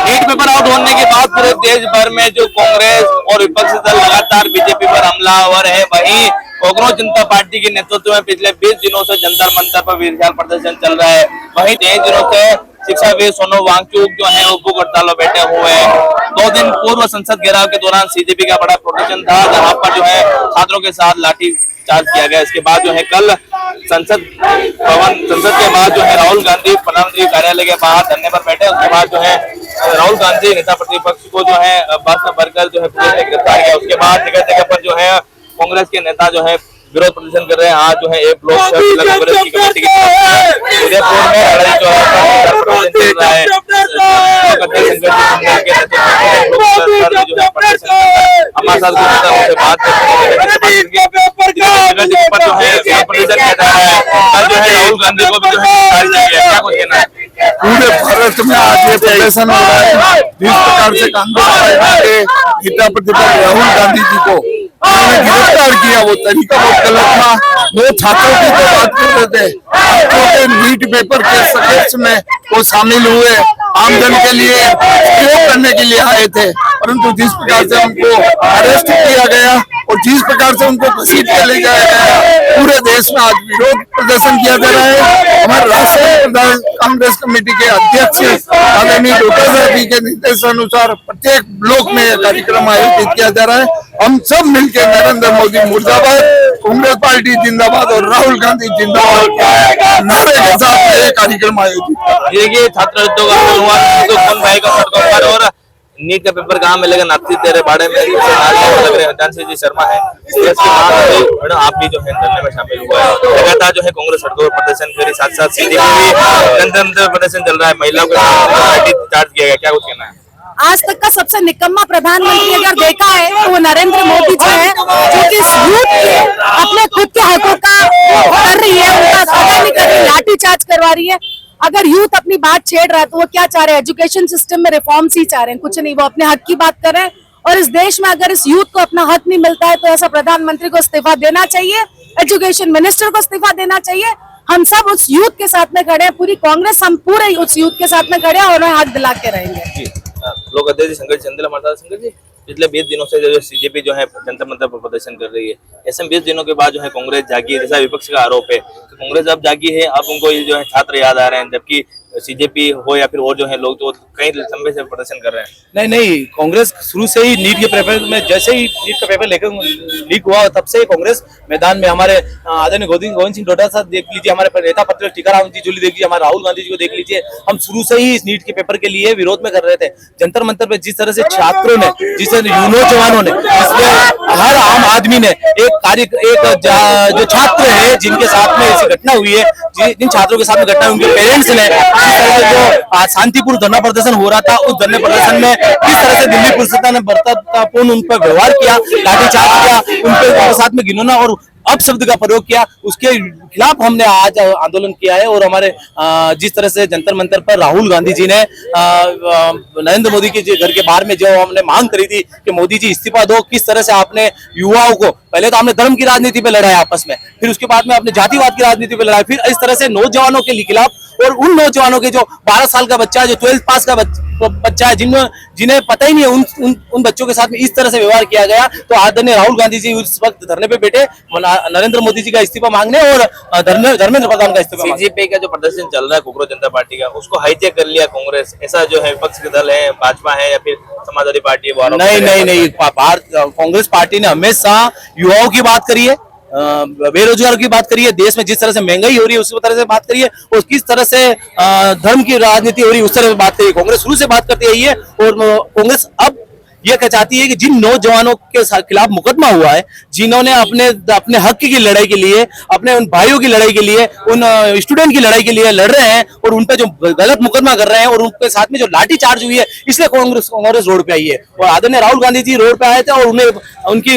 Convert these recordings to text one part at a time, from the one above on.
NEET paper out होने के बाद पूरे देश भर में जो कांग्रेस और विपक्षी दल लगातार बीजेपी पर हमलावर है, वहीं कांग्रेस जनता पार्टी के नेतृत्व में पिछले 20 दिनों से जंतर मंतर पर विशाल प्रदर्शन चल रहा है। वहीं 23 दिनों से शिक्षाविद सोनम वांगचुक जो है वो भूख हड़ताल बैठे हुए हैं। 2 दिन पूर्व संसद घेराव के दौरान सीजेपी का बड़ा प्रदर्शन था, जहाँ पर जो है छात्रों के साथ लाठी चार्ज किया गया। इसके बाद जो है कल संसद के बाद जो है राहुल गांधी प्रधानमंत्री कार्यालय के बाहर धरने पर बैठे। उसके बाद जो है राहुल गांधी नेता प्रतिपक्ष को जो है बस में भरकर जो है पुलिस ने गिरफ्तार किया। उसके बाद जगह जगह पर जो है कांग्रेस के नेता जो है विरोध प्रदर्शन कर रहे हैं। आज जो है एक ब्लॉक कांग्रेस की कमेटी की उदयपुर में लड़ाई जो है हमारे साथ बात राहुल गांधी को भी जो है क्या कुछ कहना है? पूरे भारत में आज ये प्रदर्शन हो रहा है। जिस प्रकार से कांग्रेस के नेता प्रतिपक्ष राहुल गांधी जी को गिरफ्तार किया, वो तरीका बहुत गलत था। वो छात्रों की तो बात कर रहे थे, छात्रों के नीट पेपर के सकेश में वो शामिल हुए, आमजन के लिए प्रयोग करने के लिए आए थे, परंतु जिस प्रकार से उनको अरेस्ट किया गया और जिस प्रकार से उनको घसीट कर ले जाया गया, पूरे देश में आज विरोध प्रदर्शन किया जा रहा है। हमारे राष्ट्रीय कांग्रेस कमेटी के अध्यक्ष आदरणीय डॉक्टर जी के निर्देशानुसार प्रत्येक ब्लॉक में यह कार्यक्रम आयोजित किया जा रहा है। हम सब मिलकर नरेंद्र मोदी मुर्दाबाद, कांग्रेस पार्टी जिंदाबाद और राहुल गांधी जिंदाबाद नारे के साथ ये कार्यक्रम आयोजित। देखिए छात्र और नीट का पेपर कहाँ मिलेगा, नाती तेरे बाड़े में लग रहे हैं। जी शर्मा है, आप भी जो है धरने में शामिल हुआ है। लगातार जो है कांग्रेस सड़कों पर प्रदर्शन करी, साथ साथ सीधे प्रदर्शन चल रहा है। महिलाओं को चार्ज किया गया, क्या कुछ कहना है? आज तक का सबसे निकम्मा प्रधानमंत्री अगर देखा है तो वो नरेंद्र मोदी जी है, जो कि यूथ के अपने खुद के हकों का कर रही है, उनका कदर नहीं कर रही, लाठी चार्ज करवा रही है। अगर यूथ अपनी बात छेड़ रहा है तो वो क्या चाह रहे हैं? एजुकेशन सिस्टम में रिफॉर्म्स ही चाह रहे हैं, कुछ नहीं। वो अपने हक की बात कर रहे हैं और इस देश में अगर इस यूथ को अपना हक नहीं मिलता है तो ऐसा प्रधानमंत्री को इस्तीफा देना चाहिए, एजुकेशन मिनिस्टर को इस्तीफा देना चाहिए। हम सब उस यूथ के साथ में खड़े हैं, पूरी कांग्रेस हम पूरे उस यूथ के साथ में खड़े हैं और उन्हें हक दिला के रहेंगे। लोग अध्यक्ष संघर्ष चंदेला हमारे साथ। संघर्ष जी, पिछले 20 दिनों से जो सीजेपी जो है जंतर मंतर पर प्रदर्शन कर रही है, ऐसे 20 दिनों के बाद जो है कांग्रेस जागी है, जैसा विपक्ष का आरोप है। तो कांग्रेस अब जागी है, अब उनको ये जो है छात्र याद आ रहे हैं, जबकि सीजेपी हो या फिर और जो है लोग तो कई लंबे से प्रदर्शन कर रहे हैं। नहीं, कांग्रेस शुरू से ही नीट के पेपर में, जैसे ही नीट का पेपर लेकर लीक हुआ तब से कांग्रेस मैदान में। हमारे आदरणीय गोविंद सिंह डोटासरा साहब देख लीजिए, हमारे नेता प्रतिपक्ष टीकाराम जी जूली देख लीजिए, हमारे राहुल गांधी जी को देख लीजिए। हम शुरू से ही इस नीट के पेपर के लिए विरोध में कर रहे थे। जंतर मंतर पे जिस तरह से छात्रों ने, जिस नौजवानों ने, हर आम आदमी ने एक जो छात्र है जिनके साथ में ऐसी घटना हुई है, जिन छात्रों के साथ में घटना, उनके पेरेंट्स ने जो शांतिपूर्ण धरना प्रदर्शन हो रहा था, उस धरना प्रदर्शन में किस तरह से दिल्ली पुलिस ने बर्तापूर्ण उन पर व्यवहार किया, लाठीचार्ज किया, उनके साथ में घिनौना और अपशब्द का प्रयोग किया, उसके खिलाफ हमने आज आंदोलन किया है। और हमारे जिस तरह से जंतर मंतर पर राहुल गांधी जी ने नरेंद्र मोदी के घर के बाहर में जो हमने मांग करी थी कि मोदी जी इस्तीफा दो, किस तरह से आपने युवाओं को, पहले तो हमने धर्म की राजनीति पे लड़ाया आपस में, फिर उसके बाद में आपने जातिवाद की राजनीति पे लड़ाया, फिर इस तरह से नौजवानों के खिलाफ और उन नौजवानों के जो 12 साल का बच्चा है, जो 12th पास का बच्चा है, जिन्हें पता ही नहीं है, उन बच्चों के साथ में इस तरह से व्यवहार किया गया। तो आदरणीय राहुल गांधी जी उस वक्त धरने पे बैठे, नरेंद्र मोदी जी का इस्तीफा मांगने और धर्मेंद्र प्रधान का इस्तीफा मांगने। सीजेपी का जो प्रदर्शन चल रहा है कोकरोच जनता पार्टी का, उसको हाईजैक कर लिया कांग्रेस, ऐसा जो है विपक्ष के दल है, भाजपा है या फिर समाजवादी पार्टी है, वो आरोप नहीं कर रहे नहीं हैं। नहीं, कांग्रेस पार्टी ने हमेशा युवाओं की बात करी है, बेरोजगार की बात करिए, देश में जिस तरह से महंगाई हो रही है उसी तरह से बात करिए, और किस तरह से धर्म की राजनीति हो रही है उस तरह से बात करिए। कांग्रेस शुरू से बात करती आई है, और कांग्रेस अब ये चाहती है कि जिन नौजवानों के खिलाफ मुकदमा हुआ है, जिन्होंने अपने हक की लड़ाई के लिए, अपने उन भाइयों की लड़ाई के लिए, उन स्टूडेंट की लड़ाई के लिए लड़ रहे हैं, और उन पे जो गलत मुकदमा कर रहे हैं, और उनके साथ में जो लाठी चार्ज हुई है, इसलिए कांग्रेस रोड पे आई है। और आदरणीय राहुल गांधी जी रोड पे आए थे, और उन्हें उनकी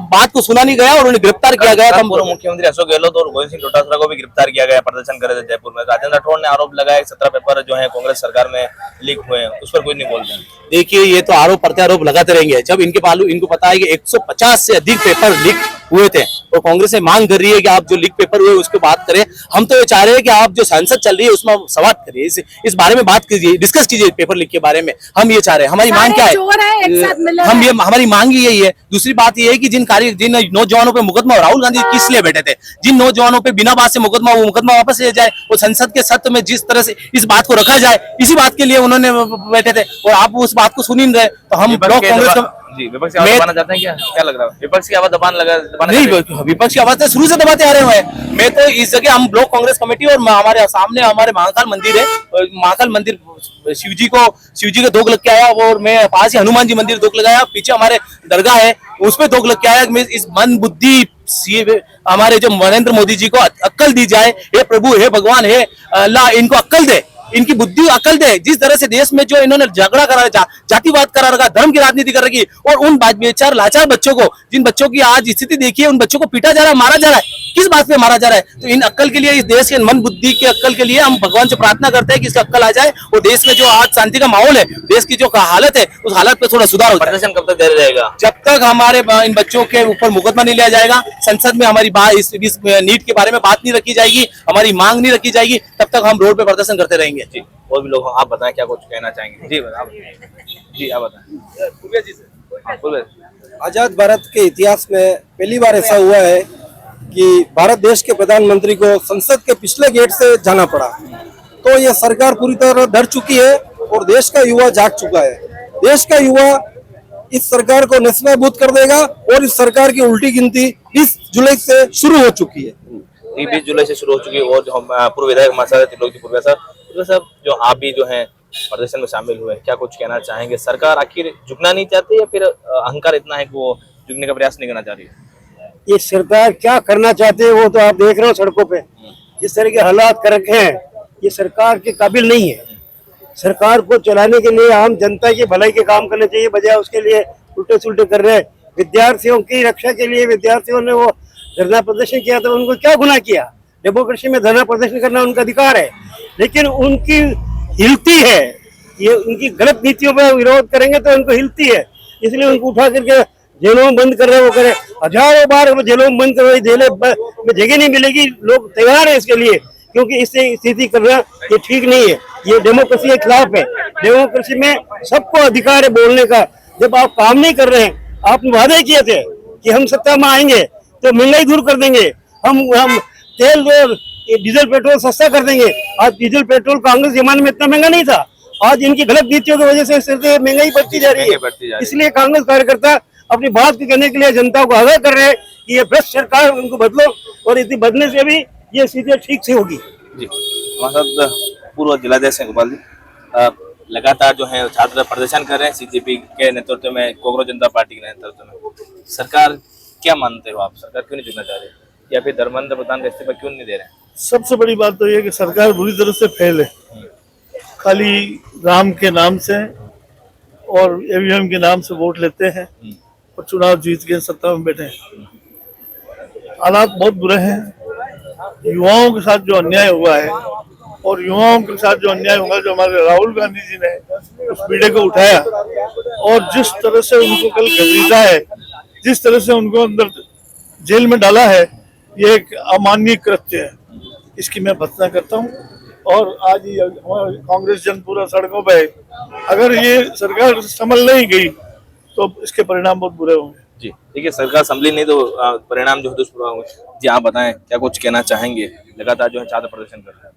बात को सुना नहीं गया और उन्हें गिरफ्तार किया गया था। पूर्व मुख्यमंत्री अशोक गहलोत और गोविंद सिंह डोटासरा को भी गिरफ्तार किया गया, प्रदर्शन कर रहे थे जयपुर में। राजेंद्र राठौड़ ने आरोप लगाया 17 पेपर जो है कांग्रेस सरकार में लीक हुए हैं, उस पर कोई नहीं बोलते। देखिए, ये तो आरोप प्रत्यारोप लगाते रहेंगे। जब इनको पता है कि 150 से अधिक पेपर लीक हुए थे, तो कांग्रेस से मांग कर रही है कि आप जो लीक पेपर हुए उसकी बात करें। हम तो ये चाह रहे हैं कि आप जो संसद चल रही है उसमें सवाल करिए, इस बारे में बात कीजिए, डिस्कस कीजिए पेपर लीक के बारे में। हम ये चाह रहे हैं, हमारी मांग क्या है, हमारी मांग ही यही है। दूसरी बात ये है कि जिन नौजवानों पे मुकदमा, राहुल गांधी किस लिए बैठे थे, जिन नौजवानों पे बिना बात से मुकदमा, वो मुकदमा वापस ले जाए, वो संसद के सत्र में जिस तरह से इस बात को रखा जाए, इसी बात के लिए उन्होंने बैठे थे, और आप उस बात को सुन ही नहीं रहे। तो हम ब्लॉक कांग्रेस जी विपक्ष की आवाज दबाना चाहते हैं क्या लग रहा है? विपक्ष की आवाज दबाना नहीं, विपक्ष की आवाज तो शुरू से दबाते आ रहे हैं। मैं तो इस जगह हम ब्लॉक कांग्रेस कमेटी, और हमारे सामने हमारे महाकाल मंदिर है, महाकाल मंदिर शिव जी के दोग लग के आया, और मैं पास ही हनुमान जी मंदिर दोग लगाया, पीछे हमारे दरगाह है उसपे दोग लग के आया। मैं इस मन बुद्धि हमारे जो नरेंद्र मोदी जी को अक्ल दी जाए, हे प्रभु, हे भगवान, हे अल्लाह, इनको अक्ल दे, इनकी बुद्धि अकल दे। जिस तरह से देश में जो इन्होंने झगड़ा करा, जातिवाद करा रखा, धर्म की राजनीति कर रखी, और उन बेचार लाचार बच्चों को, जिन बच्चों की आज स्थिति देखिए, उन बच्चों को पीटा जा रहा है, मारा जा रहा है, किस बात पे मारा जा रहा है? तो इन अक्ल के लिए, इस देश के मन बुद्धि के अक्ल के लिए हम भगवान से प्रार्थना करते हैं कि इसका अक्ल आ जाए, और देश में जो आज शांति का माहौल है, देश की जो हालत है, उस हालत पे थोड़ा सुधार हो जाए। प्रदर्शन कब तक जारी रहेगा? जब तक हमारे इन बच्चों के ऊपर मुकदमा नहीं लिया जाएगा, संसद में हमारी बात इस नीट के बारे में बात नहीं रखी जाएगी, हमारी मांग नहीं रखी जाएगी, तब तक हम रोड पे प्रदर्शन करते रहेंगे। जी, और भी लोग, आप बताएं क्या कुछ कहना चाहेंगे? जी आप बताएं। आजाद भारत के इतिहास में पहली बार ऐसा हुआ है कि भारत देश के प्रधानमंत्री को संसद के पिछले गेट से जाना पड़ा। तो ये सरकार पूरी तरह डर चुकी है, और देश का युवा जाग चुका है। देश का युवा इस सरकार को नेस्तनाबूद कर देगा, और इस सरकार की उल्टी गिनती 20 जुलाई से शुरू हो चुकी है। 20 जुलाई से शुरू हो चुकी है। और जो हम पूर्व विधायक त्रिलोकी साहब, जो आप भी जो है प्रदर्शन में शामिल हुए, क्या कुछ कहना चाहेंगे? सरकार आखिर झुकना नहीं चाहती, या फिर अहंकार इतना है कि वो झुकने का प्रयास नहीं करना चाह रही है? ये सरकार क्या करना चाहते हैं वो तो आप देख रहे हो सड़कों पे, जिस तरह के हालात कर रखे हैं, ये सरकार के काबिल नहीं है। सरकार को चलाने के लिए आम जनता की भलाई के काम करने चाहिए, बजाय उसके लिए उल्टे सुल्टे कर रहे हैं। विद्यार्थियों की रक्षा के लिए विद्यार्थियों ने वो धरना प्रदर्शन किया, तो उनको क्या गुनाह किया? डेमोक्रेसी में धरना प्रदर्शन करना उनका अधिकार है, लेकिन उनकी हिलती है, ये उनकी गलत नीतियों पर विरोध करेंगे तो उनको हिलती है, इसलिए उनको उठा करके जेलों में बंद कर रहे वो करे। हजारों बार जेलों में बंद कर रहे, जेलों में जगह नहीं मिलेगी, लोग तैयार है इसके लिए, क्योंकि इससे स्थिति करना ये ठीक नहीं है, ये डेमोक्रेसी के खिलाफ है। डेमोक्रेसी में सबको अधिकार है बोलने का। जब आप काम नहीं कर रहे हैं, आपने वादे किए थे कि हम सत्ता में आएंगे तो महंगाई दूर कर देंगे, हम तेल डीजल पेट्रोल सस्ता कर देंगे। आज डीजल पेट्रोल कांग्रेस जमाने में इतना महंगा नहीं था, आज इनकी गलत नीतियों की वजह से महंगाई बढ़ती जा रही है। इसलिए कांग्रेस कार्यकर्ता अपनी बात कहने के लिए जनता को आगाह कर रहे हैं कि ये भ्रष्ट सरकार, उनको बदलो, और इसी बदलने से भी ये स्थिति ठीक से होगी। जी, हमारे साथ पूर्व जिलाध्यक्ष हैं गोपाल जी। लगातार जो है छात्र प्रदर्शन कर रहे हैं सीजेपी के नेतृत्व में, कांग्रेस जनता पार्टी के नेतृत्व में। सरकार क्या मानते हो आप? सरकार क्यों नहीं झुकना चाह रही, या फिर धर्मेंद्र प्रधान का इस्तीफा क्यों नहीं दे रहे हैं? सबसे बड़ी बात तो ये कि सरकार बुरी तरह से फेल है। खाली राम के नाम से और ईवीएम के नाम से वोट लेते हैं और चुनाव जीत के सत्ता में बैठे हैं। हालात बहुत बुरे हैं। युवाओं के साथ जो अन्याय हुआ है, और युवाओं के साथ जो अन्याय होगा, जो हमारे राहुल गांधी जी ने उस पीड़े को उठाया, और जिस तरह से उनको कल घसीटा है, जिस तरह से उनको अंदर जेल में डाला है, ये एक अमानवीय कृत्य है। इसकी मैं भर्त्सना करता हूँ। और आज ही हमारा कांग्रेस जन पूरा सड़कों पे है। अगर ये सरकार संभल नहीं गई तो इसके परिणाम बहुत बुरे होंगे। जी देखिए, सरकार संभली नहीं तो परिणाम जो है दुष्प्रभाव होंगे। जी आप बताएं, क्या कुछ कहना चाहेंगे? लगातार जो है छात्र प्रदर्शन कर रहे हैं।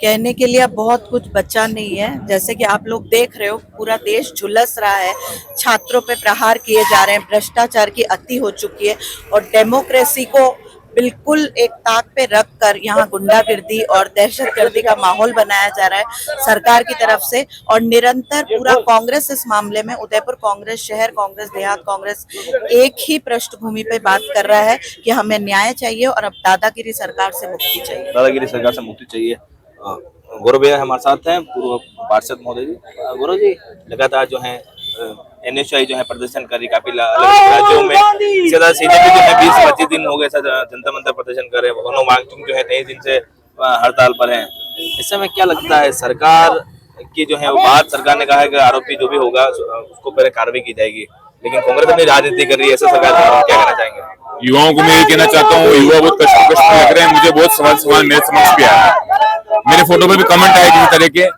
कहने के लिए अब बहुत कुछ बचा नहीं है। जैसे कि आप लोग देख रहे हो, पूरा देश झुलस रहा है, छात्रों पे प्रहार किए जा रहे हैं, भ्रष्टाचार की अति हो चुकी है और डेमोक्रेसी को बिल्कुल एक ताक पे रख कर यहाँ गुंडागर्दी और दहशतगर्दी का माहौल बनाया जा रहा है सरकार की तरफ से। और निरंतर पूरा कांग्रेस इस मामले में, उदयपुर कांग्रेस, शहर कांग्रेस, देहात कांग्रेस एक ही पृष्ठभूमि पे बात कर रहा है कि हमें न्याय चाहिए और अब दादागिरी सरकार से मुक्ति चाहिए। दादागिरी सरकार से मुक्ति चाहिए। गौरव भैया हमारे साथ हैं, पूर्व पार्षद महोदय जी। गौरव जी, लगातार जो है NSUI जो है प्रदर्शन कर रही, काफी अलग राज्यों में सीधे जो है 20 से 25 दिन हो गए जनता मंतर प्रदर्शन कर रहे हैं। सोनम वांगचुक जो है 23 दिन से हड़ताल पर है। इस समय क्या लगता है, सरकार की जो है वो बात, सरकार ने कहा है कि आरोपी जो भी होगा उसको पहले कार्रवाई की जाएगी, लेकिन कांग्रेस अपनी राजनीति कर रही है, ऐसा सरकार क्या कहना चाहेंगे? युवाओं को मैं ये कहना चाहता हूँ, युवा बहुत कष्ट लग रहे हैं। मुझे बहुत सवाल मेरे समझ पे आया, मेरे फोटो पे भी कमेंट आए किसी तरह के,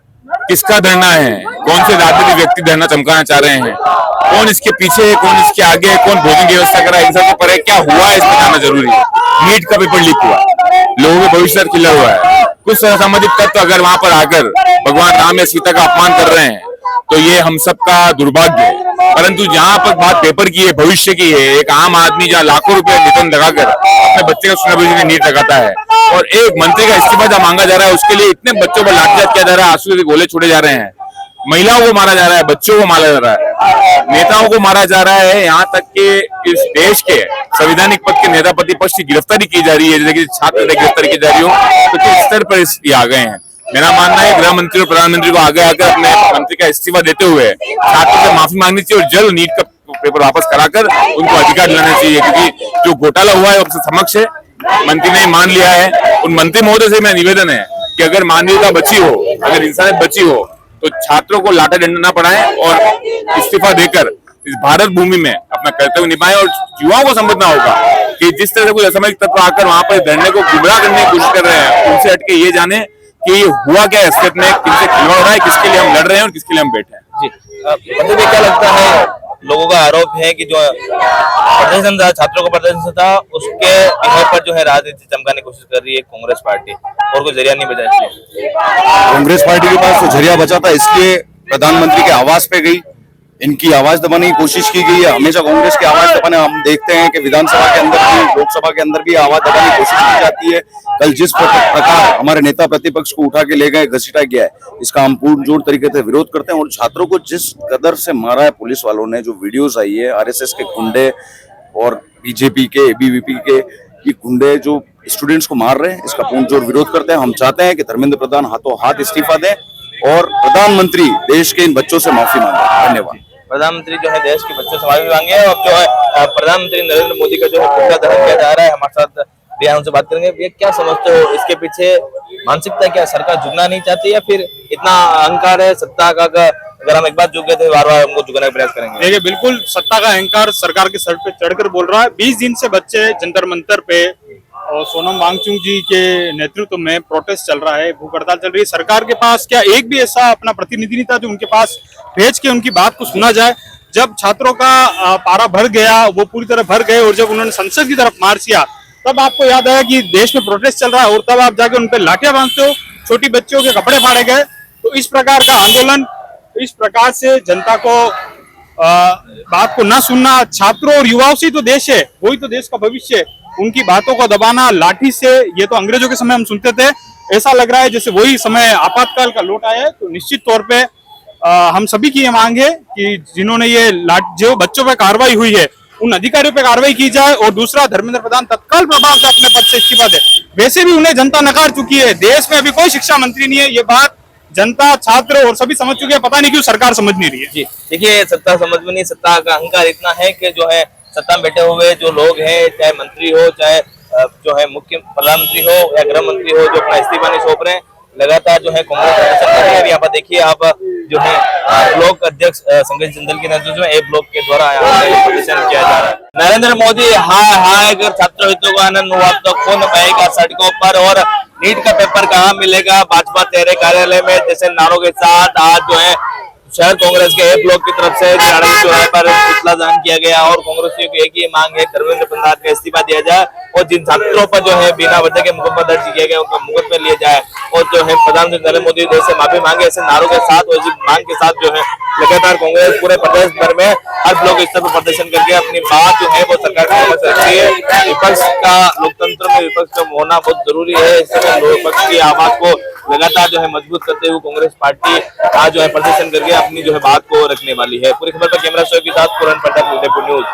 किसका धरना है, कौन से राजनीतिक व्यक्ति धरना चमकाना चाह रहे हैं, कौन इसके पीछे है, कौन इसके आगे है, कौन भोजन की व्यवस्था कर रहा है, इन सबको पर क्या हुआ है इसमें जानना जरूरी है। नीट का पेपर लीक हुआ, लोगों के भविष्य खिला हुआ है। कुछ असामाजिक तत्व अगर वहां पर आकर भगवान राम या सीता का अपमान कर रहे हैं तो ये हम सबका दुर्भाग्य है। परंतु जहाँ पर बात पेपर की है, भविष्य की है, एक आम आदमी जहाँ लाखों रुपए वेतन लगाकर अपने बच्चे का सुना में नीट लगाता है और एक मंत्री का इस्तीफा जहाँ मांगा जा रहा है, उसके लिए इतने बच्चों पर लाठीचार्ज किया जा रहा है, आंसू के गोले छोड़े जा रहे हैं, महिलाओं को मारा जा रहा है, बच्चों को मारा जा रहा है, नेताओं को मारा जा रहा है, यहाँ तक कि इस देश के संवैधानिक पद के नेता प्रतिपक्ष की गिरफ्तारी की जा रही है, जैसे कि छात्र गिरफ्तारी की जा रही हो, तो किस स्तर पर ये आ गए हैं। मेरा मानना है गृह मंत्री और प्रधानमंत्री को आगे आकर अपने मंत्री का इस्तीफा देते हुए छात्रों से माफी मांगनी चाहिए और जल्द नीट का पेपर वापस कराकर उनको अधिकार दिलाना चाहिए, क्योंकि जो घोटाला हुआ है उससे समक्ष है, मंत्री ने मान लिया है। उन मंत्री महोदय से मेरा निवेदन है कि अगर मानवीयता बची हो, अगर इंसानियत बची हो, तो छात्रों को लाठा डंडा न पड़ाएं और इस्तीफा देकर इस भारत भूमि में अपना कर्तव्य निभाएं। और युवाओं को समझना होगा कि जिस तरह से कुछ असामाजिक तत्व आकर वहां पर धरने को गुमराह करने की कोशिश कर रहे हैं, उनसे हटके ये जाने कि ये हुआ क्या असलियत में, किनसे खिलवाड़ हो रहा है, किसके लिए हम लड़ रहे हैं और किसके लिए हम बैठे हैं। जी मतलब क्या लगता है, लोगों का आरोप है कि जो प्रदर्शन था, छात्रों का प्रदर्शन था, उसके बिहार पर जो है राजनीति चमकाने की कोशिश कर रही है कांग्रेस पार्टी, और कोई जरिया नहीं बचा इसलिए। कांग्रेस पार्टी के पास तो जरिया बचा था, इसलिए प्रधानमंत्री के आवास पे गई, इनकी आवाज दबाने की कोशिश की गई है। हमेशा कांग्रेस की आवाज दबाने, हम देखते हैं कि विधानसभा के अंदर भी, लोकसभा के अंदर भी आवाज दबाने की कोशिश की जाती है। कल जिस प्रकार हमारे नेता प्रतिपक्ष को उठा के ले गए, घसीटा गया है, इसका हम पूर्ण जोर तरीके से विरोध करते हैं। और छात्रों को जिस कदर से मारा है पुलिस वालों ने, जो वीडियोस आई है, आरएसएस के गुंडे और बीजेपी के, एबीवीपी के ये गुंडे जो स्टूडेंट्स को मार रहे हैं, इसका पूर्ण जोर विरोध करते हैं। हम चाहते हैं कि धर्मेंद्र प्रधान हाथों हाथ इस्तीफा दें और प्रधानमंत्री देश के इन बच्चों से माफी मांगे। धन्यवाद। प्रधानमंत्री जो है देश के बच्चों से माफी मांगे और जो है प्रधानमंत्री नरेंद्र मोदी का जो है पुतला दहन किया जा रहा है। हमारे साथ भैया उनसे बात करेंगे। ये क्या समझते हो, इसके पीछे मानसिकता क्या, सरकार झुकना नहीं चाहती या फिर इतना अहंकार है सत्ता का, अगर हम एक बार झुक गए थे बार बार उनको झुकाने का प्रयास करेंगे? देखिए, बिल्कुल सत्ता का अहंकार सरकार के सर पे चढ़कर बोल रहा है। 20 दिन से बच्चे जंतर मंतर पे और सोनम वांगचुक जी के नेतृत्व में प्रोटेस्ट चल रहा है, भूख हड़ताल चल रही है। सरकार के पास क्या एक भी ऐसा अपना प्रतिनिधि नहीं था जो उनके पास भेज के उनकी बात को सुना जाए? जब छात्रों का पारा भर गया, वो पूरी तरह भर गए और जब उन्होंने संसद की तरफ मार्च किया, तब आपको याद आया कि देश में प्रोटेस्ट चल रहा है और तब आप जाके उन पर लाठियां बांधते हो, छोटी बच्चियों के कपड़े फाड़े गए। तो इस प्रकार का आंदोलन, इस प्रकार से जनता को बात को न सुनना, छात्रों और युवाओं से तो देश है, वही तो देश का भविष्य है, उनकी बातों को दबाना लाठी से, ये तो अंग्रेजों के समय हम सुनते थे। ऐसा लग रहा है जैसे वही समय आपातकाल का लौट आया है। तो निश्चित तौर पे हम सभी की ये मांग है कि जिन्होंने ये जो बच्चों पर कार्रवाई हुई है, उन अधिकारियों पे कार्रवाई की जाए। और दूसरा, धर्मेंद्र प्रधान तत्काल प्रभाव से अपने पद से इस्तीफा दे। वैसे भी उन्हें जनता नकार चुकी है, देश में अभी कोई शिक्षा मंत्री नहीं है, ये बात जनता, छात्र और सभी समझ चुके हैं। पता नहीं क्यों सरकार समझ नहीं रही है। जी देखिए, सत्ता समझ में नहीं, सत्ता का अहंकार इतना है कि जो है सत्ता में बैठे हुए जो लोग हैं, चाहे मंत्री हो, चाहे जो है मुख्य प्रधानमंत्री हो या गृह मंत्री हो, जो अपना इस्तीफा नहीं सौंप रहे हैं, लगातार जो है कांग्रेस प्रदर्शन कर रही है। यहाँ पर देखिए आप जो है ब्लॉक अध्यक्ष संजय जिंदल के नेतृत्व में एक ब्लॉक के द्वारा प्रदर्शन किया जा रहा है। नरेंद्र मोदी हाय हाय, अगर छात्र हितों का आनंद हुआ तो कौन पाएगा सड़कों पर, और नीट का पेपर कहाँ मिलेगा। भाजपा तेरे कार्यालय में जैसे नारों के साथ आज जो है शहर कांग्रेस के ए ब्लॉक की तरफ से चौराहे पर पुतला दहन किया गया और कांग्रेसियों की एक ही मांग है, धर्मेंद्र प्रधान का इस्तीफा दिया जाए और जिन छात्रों पर जो है बिना वजह के मुकदमा दर्ज किया गया उनका मुकदमा लिया जाए और जो है प्रधानमंत्री नरेंद्र मोदी देश से माफी मांगे। ऐसे नारों के साथ और इस मांग के साथ जो है लगातार कांग्रेस पूरे प्रदेश भर में हर ब्लॉक स्तर पर प्रदर्शन करके अपनी बात जो है वो सरकार के समक्ष रखती है। विपक्ष का लोकतंत्र में विपक्ष का होना बहुत जरूरी है। इसमें विपक्ष की आवाज को लगातार जो है मजबूत करते हुए कांग्रेस पार्टी आज जो है प्रदर्शन करके अपनी जो है बात को रखने वाली है। पूरी खबर पर कैमरा शो के साथ पूरन प्रताप, उदयपुर न्यूज।